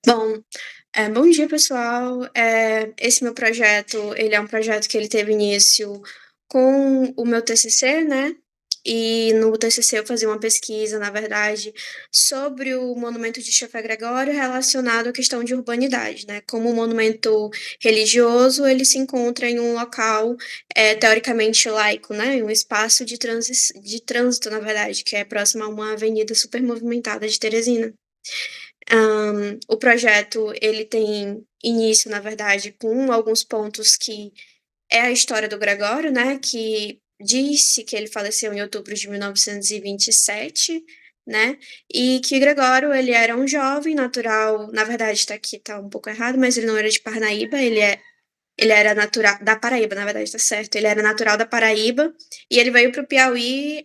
Bom, bom dia pessoal. Esse meu projeto, ele é um projeto que ele teve início com o meu TCC, né, e no TCC eu fazia uma pesquisa, na verdade, sobre o monumento de Chafé Gregório relacionado à questão de urbanidade, né, como um monumento religioso, ele se encontra em um local, teoricamente laico, né, em um espaço de trânsito, na verdade, que é próximo a uma avenida super movimentada de Teresina. O projeto ele tem início, na verdade, com alguns pontos que é a história do Gregório, né, que disse que ele faleceu em outubro de 1927, né, e que Gregório ele era um jovem natural, na verdade está aqui, tá um pouco errado, mas ele não era de Parnaíba, ele era natural da Paraíba, na verdade, tá certo. Ele era natural da Paraíba e ele veio para o Piauí,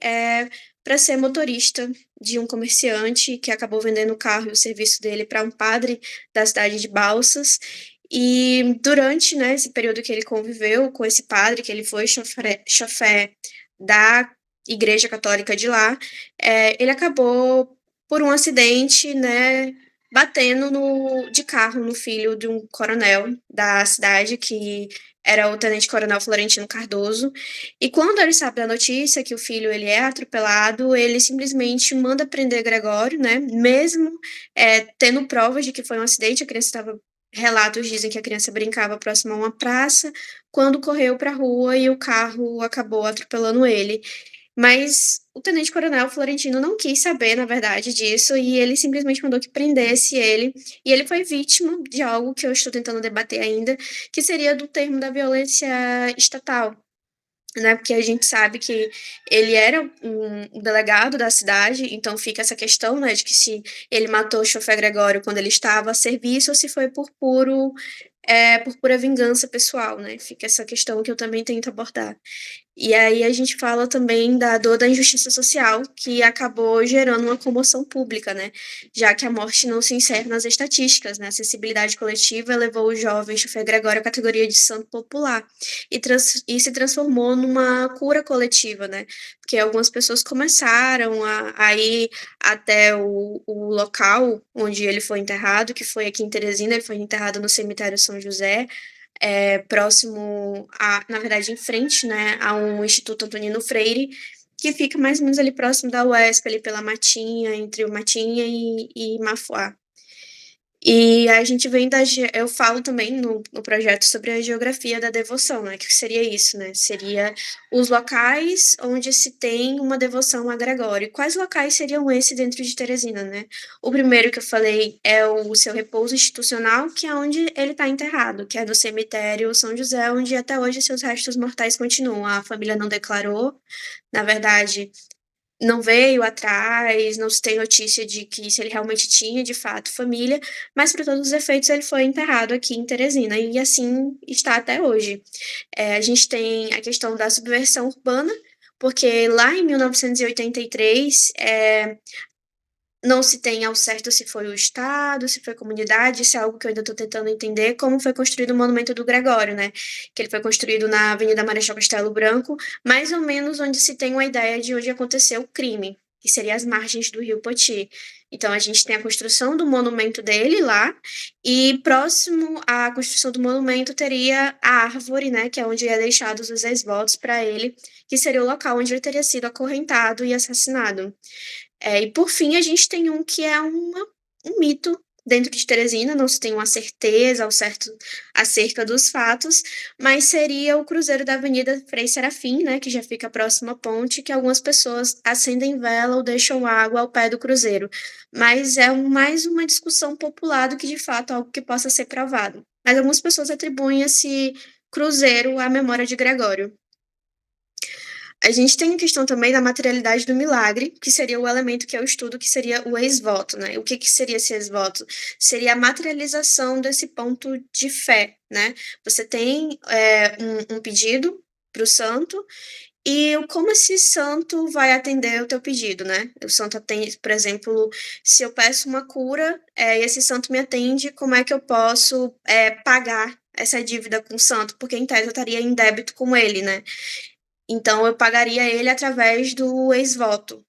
para ser motorista de um comerciante que acabou vendendo o carro e o serviço dele para um padre da cidade de Balsas. E durante, né, esse período que ele conviveu com esse padre, que ele foi chofé da Igreja Católica de lá, ele acabou, por um acidente, né, batendo de carro no filho de um coronel da cidade, que era o tenente-coronel Florentino Cardoso. E quando ele sabe da notícia que o filho ele é atropelado, ele simplesmente manda prender Gregório, né? Mesmo tendo provas de que foi um acidente, a criança estava. Relatos dizem que a criança brincava próximo a uma praça, quando correu para a rua e o carro acabou atropelando ele. Mas o tenente-coronel Florentino não quis saber, na verdade, disso, e ele simplesmente mandou que prendesse ele. E ele foi vítima de algo que eu estou tentando debater ainda, que seria do termo da violência estatal, né? Porque a gente sabe que ele era um delegado da cidade, então fica essa questão, né, de que se ele matou o chofé Gregório quando ele estava a serviço ou se foi por pura vingança pessoal, né? Fica essa questão que eu também tento abordar. E aí a gente fala também da dor da injustiça social, que acabou gerando uma comoção pública, né? Já que a morte não se insere nas estatísticas, né? A sensibilidade coletiva levou o jovem Chofé Gregório à categoria de santo popular e se transformou numa cura coletiva, né? Porque algumas pessoas começaram a ir até o local onde ele foi enterrado, que foi aqui em Teresina, ele foi enterrado no cemitério São José, próximo na verdade, em frente, né, a um Instituto Antonino Freire, que fica mais ou menos ali próximo da UESP, ali pela Matinha, entre o Matinha e Mafuá. E a gente vem eu falo também no projeto sobre a geografia da devoção, né? Que seria isso, né? Seria os locais onde se tem uma devoção a Gregório. Quais locais seriam esses dentro de Teresina, né? O primeiro que eu falei é o seu repouso institucional, que é onde ele está enterrado, que é no cemitério São José, onde até hoje seus restos mortais continuam. A família não declarou, na verdade, não veio atrás, não se tem notícia de que se ele realmente tinha de fato família, mas para todos os efeitos ele foi enterrado aqui em Teresina e assim está até hoje. A gente tem a questão da subversão urbana, porque lá em 1983, não se tem ao certo se foi o Estado, se foi a comunidade, isso é algo que eu ainda estou tentando entender, como foi construído o Monumento do Gregório, né? Que ele foi construído na Avenida Marechal Castelo Branco, mais ou menos onde se tem uma ideia de onde aconteceu o crime, que seria as margens do Rio Poti. Então a gente tem a construção do monumento dele lá, e próximo à construção do monumento teria a árvore, né? Que é onde é deixados os ex-votos para ele, que seria o local onde ele teria sido acorrentado e assassinado. E por fim, a gente tem um que é um mito dentro de Teresina, não se tem uma certeza ao certo acerca dos fatos, mas seria o cruzeiro da Avenida Frei Serafim, né, que já fica próximo à ponte, que algumas pessoas acendem vela ou deixam água ao pé do cruzeiro. Mas é mais uma discussão popular do que de fato algo que possa ser provado. Mas algumas pessoas atribuem esse cruzeiro à memória de Gregório. A gente tem a questão também da materialidade do milagre, que seria o elemento que eu estudo, que seria o ex-voto, né? O que que seria esse ex-voto? Seria a materialização desse ponto de fé, né? Você tem um pedido para o santo, e como esse santo vai atender o teu pedido, né? O santo atende, por exemplo, se eu peço uma cura, e esse santo me atende, como é que eu posso pagar essa dívida com o santo? Porque em tese eu estaria em débito com ele, né? Então, eu pagaria ele através do ex-voto.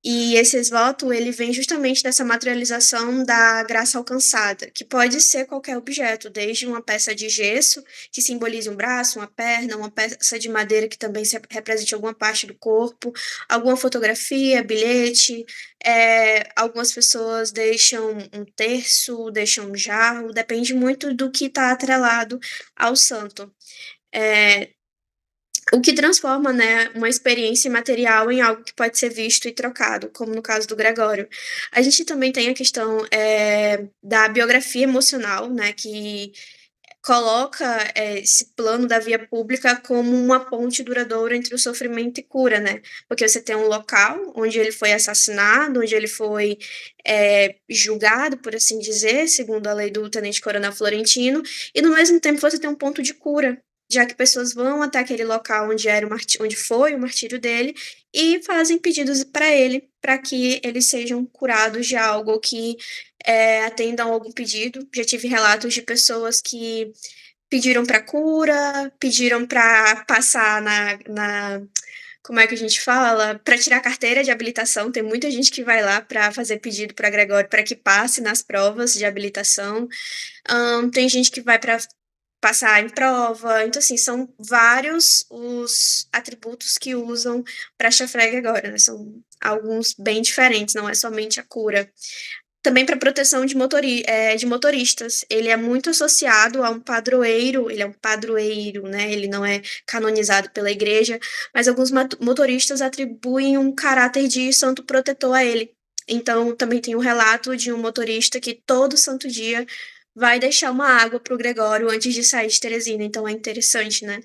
E esse ex-voto, ele vem justamente dessa materialização da graça alcançada, que pode ser qualquer objeto, desde uma peça de gesso, que simbolize um braço, uma perna, uma peça de madeira que também represente alguma parte do corpo, alguma fotografia, bilhete. Algumas pessoas deixam um terço, deixam um jarro, depende muito do que está atrelado ao santo. É, o que transforma, né, uma experiência material em algo que pode ser visto e trocado, como no caso do Gregório. A gente também tem a questão da biografia emocional, né, que coloca esse plano da via pública como uma ponte duradoura entre o sofrimento e cura, né? Porque você tem um local onde ele foi assassinado, onde ele foi julgado, por assim dizer, segundo a lei do Tenente Coronel Florentino, e no mesmo tempo você tem um ponto de cura, já que pessoas vão até aquele local onde foi o martírio dele e fazem pedidos para ele, para que eles sejam curados de algo que atendam a algum pedido. Já tive relatos de pessoas que pediram para cura, pediram para passar como é que a gente fala? Para tirar a carteira de habilitação. Tem muita gente que vai lá para fazer pedido para Gregório para que passe nas provas de habilitação. Tem gente que vai para passar em prova. Então, assim, são vários os atributos que usam para chafrar Gregório, né? São alguns bem diferentes, não é somente a cura. Também para proteção de motoristas. Ele é muito associado a um padroeiro, ele é um padroeiro, né? Ele não é canonizado pela igreja, mas alguns motoristas atribuem um caráter de santo protetor a ele. Então, também tem um relato de um motorista que todo santo dia vai deixar uma água para o Gregório antes de sair de Teresina. Então, é interessante, né?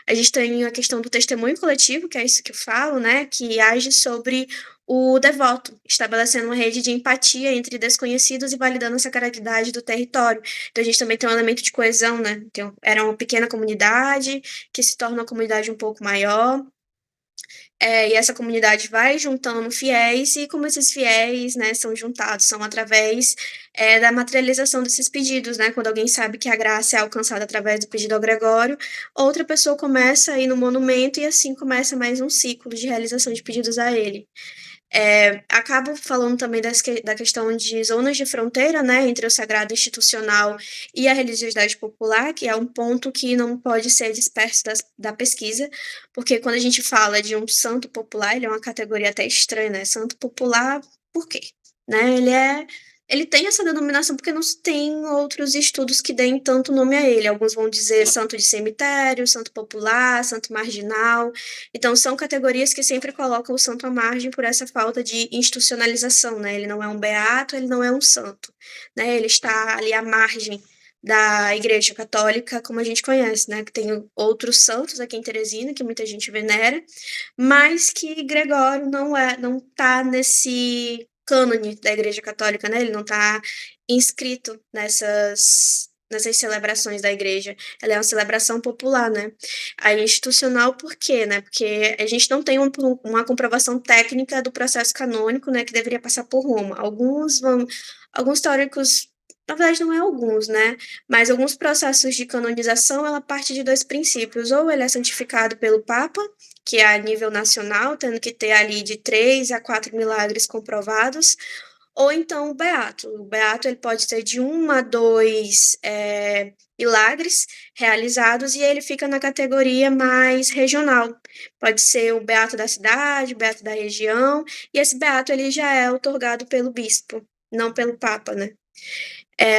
A gente tem a questão do testemunho coletivo, que é isso que eu falo, né? Que age sobre o devoto, estabelecendo uma rede de empatia entre desconhecidos e validando a sacralidade do território. Então a gente também tem um elemento de coesão, né? Então, era uma pequena comunidade que se torna uma comunidade um pouco maior, e essa comunidade vai juntando fiéis, e como esses fiéis, né, são juntados, são através da materialização desses pedidos, né, quando alguém sabe que a graça é alcançada através do pedido ao Gregório, outra pessoa começa a ir no monumento, e assim começa mais um ciclo de realização de pedidos a ele. Acabo falando também da questão de zonas de fronteira, né, entre o sagrado institucional e a religiosidade popular, que é um ponto que não pode ser disperso da pesquisa, porque quando a gente fala de um santo popular, ele é uma categoria até estranha, né? Santo popular, por quê? Né? Ele tem essa denominação porque não se tem outros estudos que deem tanto nome a ele. Alguns vão dizer santo de cemitério, santo popular, santo marginal. Então, são categorias que sempre colocam o santo à margem por essa falta de institucionalização, né? Ele não é um beato, ele não é um santo, né? Ele está ali à margem da Igreja Católica, como a gente conhece, né? Que tem outros santos aqui em Teresina, que muita gente venera, mas que Gregório não está nesse cânone da Igreja Católica, né? Ele não está inscrito nessas celebrações da igreja. Ela é uma celebração popular, né? A institucional, por quê, né? Porque a gente não tem uma comprovação técnica do processo canônico, né, que deveria passar por Roma. Alguns teóricos, na verdade não é alguns, né, mas alguns processos de canonização, ela parte de dois princípios: ou ele é santificado pelo Papa, que é a nível nacional, tendo que ter ali de 3 a 4 milagres comprovados, ou então o beato. O beato ele pode ter de 1 a 2 milagres realizados, e ele fica na categoria mais regional. Pode ser o beato da cidade, o beato da região, e esse beato ele já é outorgado pelo bispo, não pelo papa, né?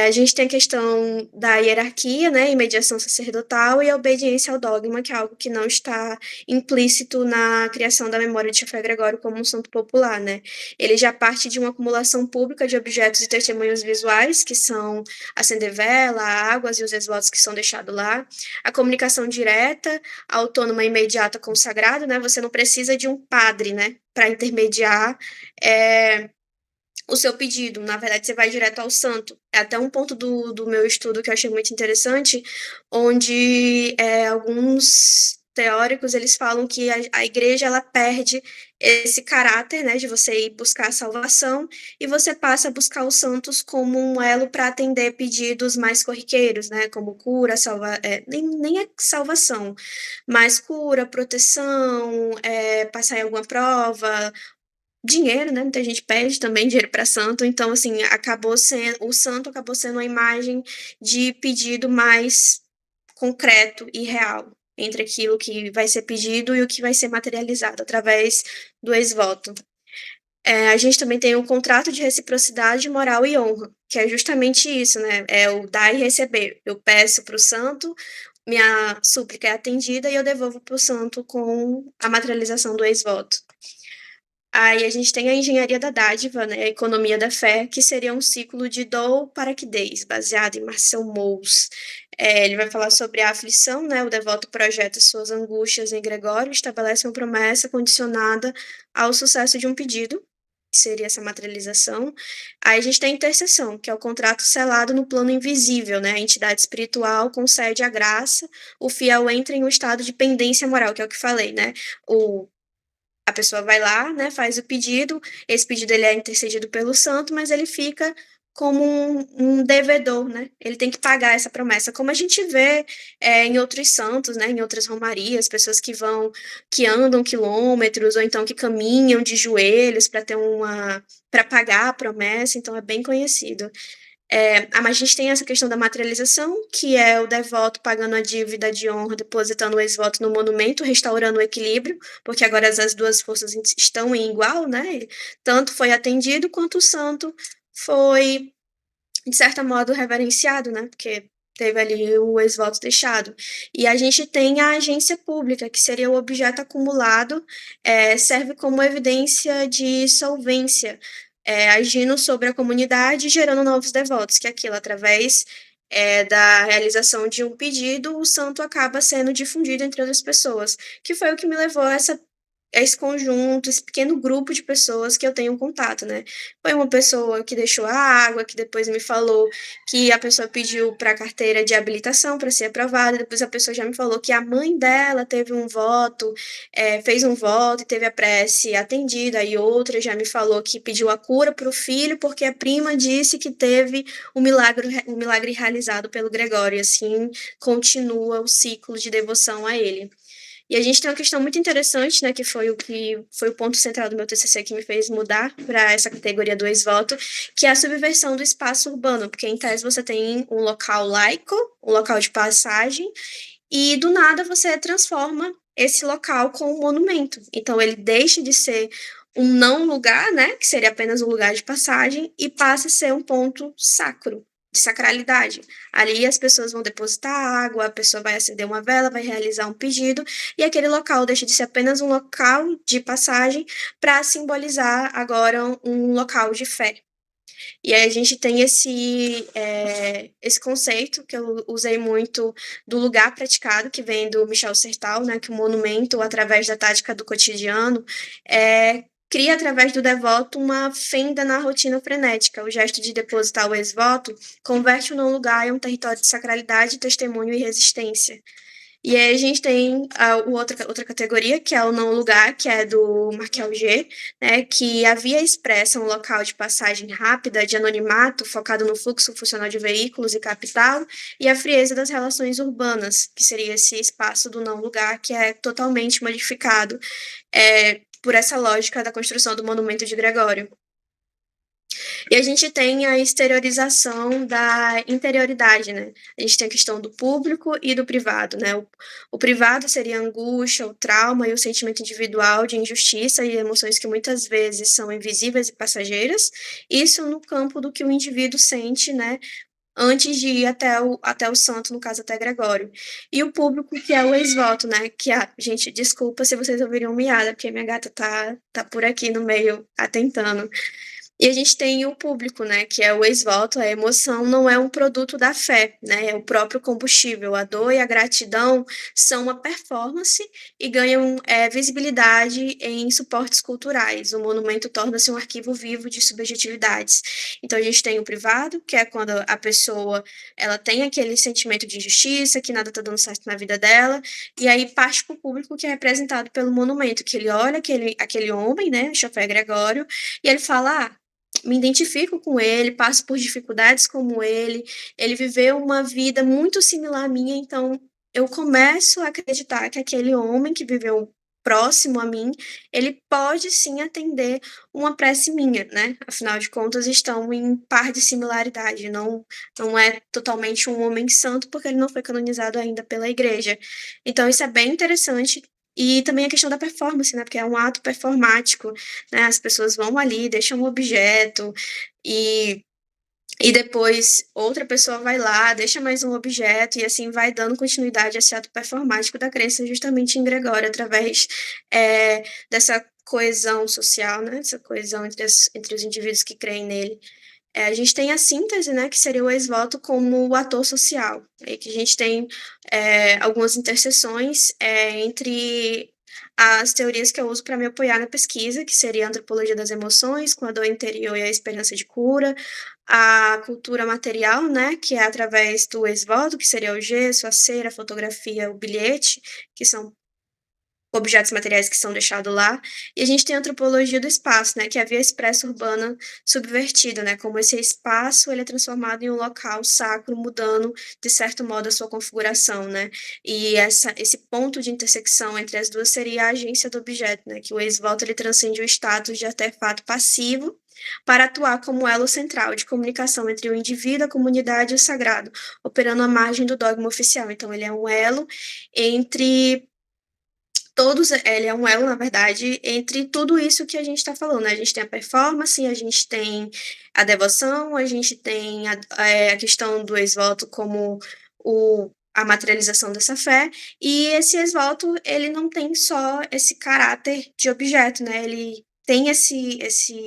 A gente tem a questão da hierarquia, né, e mediação sacerdotal, e a obediência ao dogma, que é algo que não está implícito na criação da memória de Chafé Gregório como um santo popular, né? Ele já parte de uma acumulação pública de objetos e testemunhos visuais, que são acender vela, águas e os esvotos que são deixados lá, a comunicação direta, autônoma e imediata com o sagrado, né? Você não precisa de um padre, né, para intermediar o seu pedido. Na verdade, você vai direto ao santo. É até um ponto do meu estudo que eu achei muito interessante, onde alguns teóricos eles falam que a igreja ela perde esse caráter, né, de você ir buscar a salvação, e você passa a buscar os santos como um elo para atender pedidos mais corriqueiros, né, como cura, nem é salvação, mas cura, proteção, passar em alguma prova, dinheiro, né, muita gente pede também dinheiro para santo, então, assim, acabou sendo o santo acabou sendo uma imagem de pedido mais concreto e real, entre aquilo que vai ser pedido e o que vai ser materializado através do ex-voto. A gente também tem o contrato de reciprocidade, moral e honra, que é justamente isso, né, é o dar e receber. Eu peço para o santo, minha súplica é atendida e eu devolvo para o santo com a materialização do ex-voto. Aí a gente tem a engenharia da dádiva, né, a economia da fé, que seria um ciclo de dou para que deis, baseado em Marcel Mauss. Ele vai falar sobre a aflição, né, o devoto projeta suas angústias em Gregório, estabelece uma promessa condicionada ao sucesso de um pedido, que seria essa materialização. Aí a gente tem a intercessão, que é o contrato selado no plano invisível, né, a entidade espiritual concede a graça, o fiel entra em um estado de pendência moral, que é o que falei, né, o a pessoa vai lá, né, faz o pedido, esse pedido ele é intercedido pelo santo, mas ele fica como um devedor, né? Ele tem que pagar essa promessa, como a gente vê em outros santos, né, em outras romarias, pessoas que andam quilômetros ou então que caminham de joelhos para ter para pagar a promessa, então é bem conhecido. Mas a gente tem essa questão da materialização, que é o devoto pagando a dívida de honra, depositando o ex-voto no monumento, restaurando o equilíbrio, porque agora as duas forças estão em igual, né? Tanto foi atendido quanto o santo foi, de certo modo, reverenciado, né? Porque teve ali o ex-voto deixado. E a gente tem a agência pública, que seria o objeto acumulado, serve como evidência de solvência, agindo sobre a comunidade, gerando novos devotos, que é aquilo, através da realização de um pedido, o santo acaba sendo difundido entre outras pessoas, que foi o que me levou a esse conjunto, esse pequeno grupo de pessoas que eu tenho contato, né? Foi uma pessoa que deixou a água, que depois me falou que a pessoa pediu para a carteira de habilitação para ser aprovada, depois a pessoa já me falou que a mãe dela teve um voto, fez um voto e teve a prece atendida, e outra já me falou que pediu a cura para o filho porque a prima disse que teve um milagre realizado pelo Gregório, e assim continua o ciclo de devoção a ele. E a gente tem uma questão muito interessante, né, que foi o ponto central do meu TCC que me fez mudar para essa categoria do ex-voto, que é a subversão do espaço urbano, porque em tese você tem um local laico, um local de passagem, e do nada você transforma esse local com um monumento. Então ele deixa de ser um não lugar, né, que seria apenas um lugar de passagem, e passa a ser um ponto sacro, de sacralidade. Ali as pessoas vão depositar água, a pessoa vai acender uma vela, vai realizar um pedido, e aquele local deixa de ser apenas um local de passagem para simbolizar agora um local de fé. E aí a gente tem esse conceito que eu usei muito do lugar praticado, que vem do Michel Sertal, né, que o monumento, através da tática do cotidiano, cria através do devoto uma fenda na rotina frenética. O gesto de depositar o ex-voto converte o não lugar em um território de sacralidade, testemunho e resistência. E aí a gente tem outra categoria, que é o não lugar, que é do Markel G, né, que havia expressa um local de passagem rápida de anonimato, focado no fluxo funcional de veículos e capital, e a frieza das relações urbanas, que seria esse espaço do não lugar, que é totalmente modificado por essa lógica da construção do monumento de Gregório. E a gente tem a exteriorização da interioridade, né? A gente tem a questão do público e do privado, né? O privado seria a angústia, o trauma e o sentimento individual de injustiça e emoções que muitas vezes são invisíveis e passageiras. Isso no campo do que o indivíduo sente, né? Antes de ir até o santo, no caso, até Gregório. E o público, que é o ex-voto, né? Gente, desculpa se vocês ouviram miada, porque minha gata tá por aqui no meio atentando. E a gente tem o público, né, que é o ex-voto, a emoção não é um produto da fé, né, é o próprio combustível. A dor e a gratidão são uma performance e ganham visibilidade em suportes culturais. O monumento torna-se um arquivo vivo de subjetividades. Então a gente tem o privado, que é quando a pessoa ela tem aquele sentimento de injustiça, que nada está dando certo na vida dela, e aí parte para o público, que é representado pelo monumento, que ele olha aquele homem, né, Chofé Gregório, e ele fala, me identifico com ele, passo por dificuldades como ele viveu uma vida muito similar à minha, então eu começo a acreditar que aquele homem que viveu próximo a mim, ele pode sim atender uma prece minha, né, afinal de contas estão em par de similaridade, não é totalmente um homem santo, porque ele não foi canonizado ainda pela igreja. Então isso é bem interessante, e também a questão da performance, né, porque é um ato performático, né, as pessoas vão ali, deixam um objeto, e depois outra pessoa vai lá, deixa mais um objeto, e assim vai dando continuidade a esse ato performático da crença justamente em Gregório, através, dessa coesão social, né, essa coesão entre os indivíduos que creem nele. A gente tem a síntese, né, que seria o ex-voto como o ator social, aí que a gente tem, algumas interseções, entre as teorias que eu uso para me apoiar na pesquisa, que seria a antropologia das emoções, com a dor interior e a esperança de cura, a cultura material, né, que é através do ex-voto, que seria o gesso, a cera, a fotografia, o bilhete, que são objetos materiais que são deixados lá, e a gente tem a antropologia do espaço, né, que é a via expressa urbana subvertida, né, como esse espaço ele é transformado em um local sacro, mudando, de certo modo, a sua configuração, né, e esse ponto de intersecção entre as duas seria a agência do objeto, né, que o ex-voto ele transcende o status de artefato passivo para atuar como elo central de comunicação entre o indivíduo, a comunidade e o sagrado, operando à margem do dogma oficial. Então, ele é um elo entre todos, ele é um elo, na verdade, entre tudo isso que a gente está falando, né? A gente tem a performance, a gente tem a devoção, a gente tem a questão do ex-voto como a materialização dessa fé, e esse ex-voto, ele não tem só esse caráter de objeto, né? Ele tem esse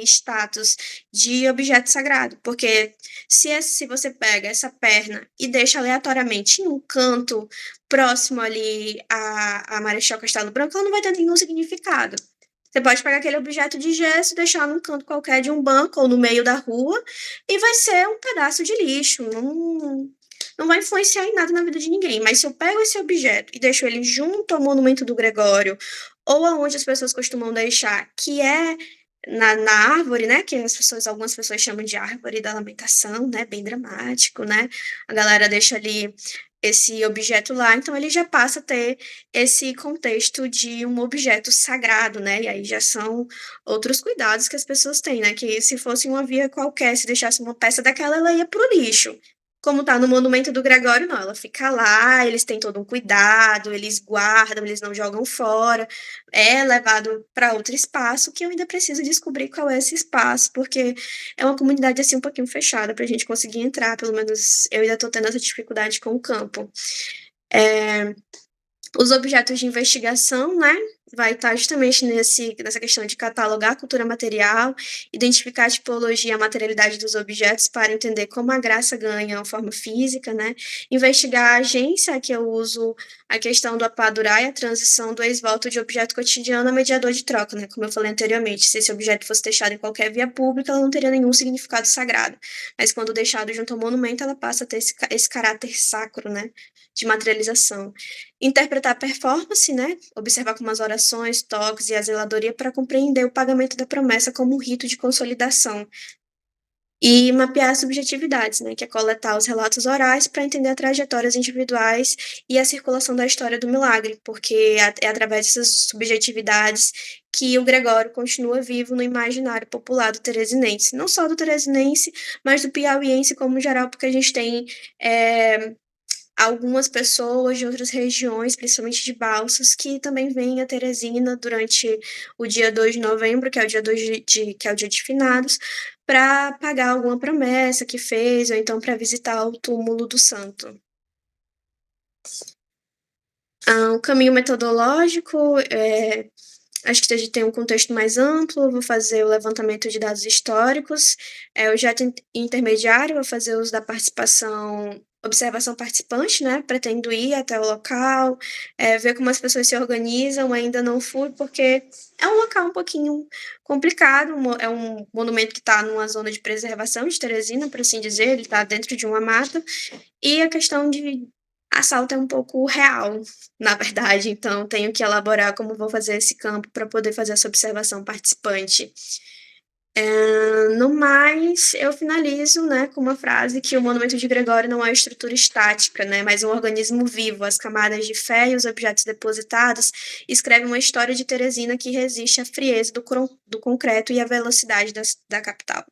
status de objeto sagrado, porque se você pega essa perna e deixa aleatoriamente em um canto próximo ali a Marechal Castelo Branco, ela não vai ter nenhum significado. Você pode pegar aquele objeto de gesso, deixar num canto qualquer de um banco ou no meio da rua, e vai ser um pedaço de lixo. Não vai influenciar em nada na vida de ninguém. Mas se eu pego esse objeto e deixo ele junto ao monumento do Gregório, ou aonde as pessoas costumam deixar, que é na árvore, né? Que algumas pessoas chamam de árvore da lamentação, né? Bem dramático, né? A galera deixa ali esse objeto lá, então ele já passa a ter esse contexto de um objeto sagrado, né? E aí já são outros cuidados que as pessoas têm, né? Que se fosse uma via qualquer, se deixasse uma peça daquela, ela ia pro lixo. Como tá no monumento do Gregório, não, ela fica lá, eles têm todo um cuidado, eles guardam, eles não jogam fora, é levado para outro espaço, que eu ainda preciso descobrir qual é esse espaço, porque é uma comunidade assim um pouquinho fechada para a gente conseguir entrar, pelo menos eu ainda estou tendo essa dificuldade com o campo. É, os objetos de investigação, né, vai estar justamente nessa questão de catalogar a cultura material, identificar a tipologia e a materialidade dos objetos para entender como a graça ganha uma forma física, né, investigar a agência, que eu uso a questão do apadurar e a transição do ex-voto de objeto cotidiano a mediador de troca, né, como eu falei anteriormente, se esse objeto fosse deixado em qualquer via pública, ela não teria nenhum significado sagrado, mas quando deixado junto ao monumento, ela passa a ter esse caráter sacro, né, de materialização. Interpretar a performance, né? Observar como as orações, toques e a zeladoria para compreender o pagamento da promessa como um rito de consolidação. E mapear as subjetividades, né? Que é coletar os relatos orais para entender as trajetórias individuais e a circulação da história do milagre, porque é através dessas subjetividades que o Gregório continua vivo no imaginário popular do teresinense. Não só do teresinense, mas do piauiense como geral, porque a gente tem algumas pessoas de outras regiões, principalmente de Balsas, que também vêm a Teresina durante o dia 2 de novembro, que é o dia 2 que é o dia de finados, para pagar alguma promessa que fez, ou então para visitar o túmulo do santo. O caminho metodológico, acho que a gente tem um contexto mais amplo, vou fazer o levantamento de dados históricos, o jeito intermediário, vou fazer uso da participação, observação participante, né? Pretendo ir até o local, ver como as pessoas se organizam, ainda não fui, porque é um local um pouquinho complicado, é um monumento que está numa zona de preservação de Teresina, por assim dizer, ele está dentro de uma mata, e a questão de assalto é um pouco real, na verdade, então tenho que elaborar como vou fazer esse campo para poder fazer essa observação participante. No mais, eu finalizo, né, com uma frase que o monumento de Gregório não é uma estrutura estática, né, mas um organismo vivo. As camadas de fé e os objetos depositados escrevem uma história de Teresina que resiste à frieza do concreto e à velocidade da capital.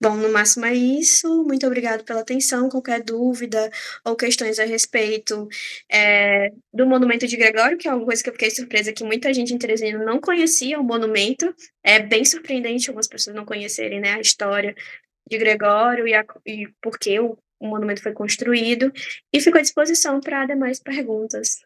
Bom, no máximo é isso. Muito obrigado pela atenção. Qualquer dúvida ou questões a respeito, do monumento de Gregório, que é uma coisa que eu fiquei surpresa que muita gente em Teresina não conhecia o monumento. É bem surpreendente algumas pessoas não conhecerem, né, a história de Gregório e por que o monumento foi construído. E fico à disposição para demais perguntas.